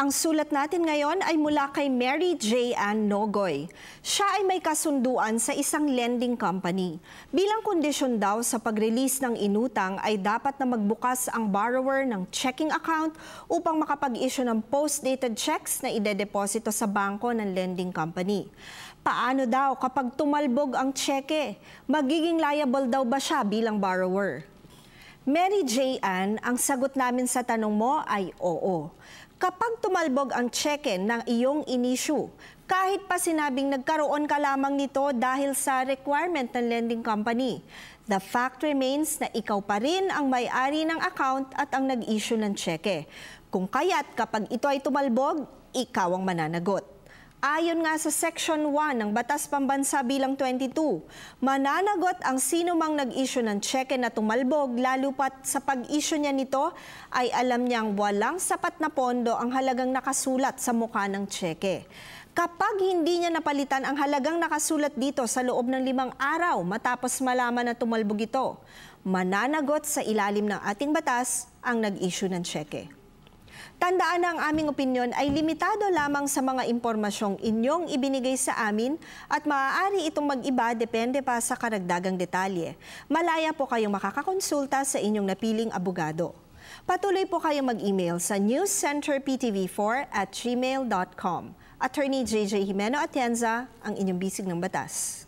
Ang sulat natin ngayon ay mula kay Mary J. Ann Nogoy. Siya ay may kasunduan sa isang lending company. Bilang kondisyon daw sa pag-release ng inutang ay dapat na magbukas ang borrower ng checking account upang makapag-issue ng post-dated checks na idedeposito sa bangko ng lending company. Paano daw kapag tumalbog ang tseke? Magiging liable daw ba siya bilang borrower? Mary J. Ann, ang sagot namin sa tanong mo ay oo. Kapag tumalbog ang tseke ng iyong inisyu, kahit pa sinabing nagkaroon ka lamang nito dahil sa requirement ng lending company, the fact remains na ikaw pa rin ang may-ari ng account at ang nag-issue ng tseke. Kung kaya't kapag ito ay tumalbog, ikaw ang mananagot. Ayon nga sa Section 1 ng Batas Pambansa bilang 22, mananagot ang sino mang nag-issue ng tseke na tumalbog lalo pat sa pag-issue niya nito ay alam niyang walang sapat na pondo ang halagang nakasulat sa mukha ng tseke. Kapag hindi niya napalitan ang halagang nakasulat dito sa loob ng 5 araw matapos malaman na tumalbog ito, mananagot sa ilalim ng ating batas ang nag-issue ng tseke. Tandaan na ang aming opinyon ay limitado lamang sa mga impormasyong inyong ibinigay sa amin at maaari itong mag-iba depende pa sa karagdagang detalye. Malaya po kayong makakakonsulta sa inyong napiling abogado. Patuloy po kayong mag-email sa newscenterptv4@gmail.com. Attorney JJ Jimeno Atienza, ang inyong bisig ng batas.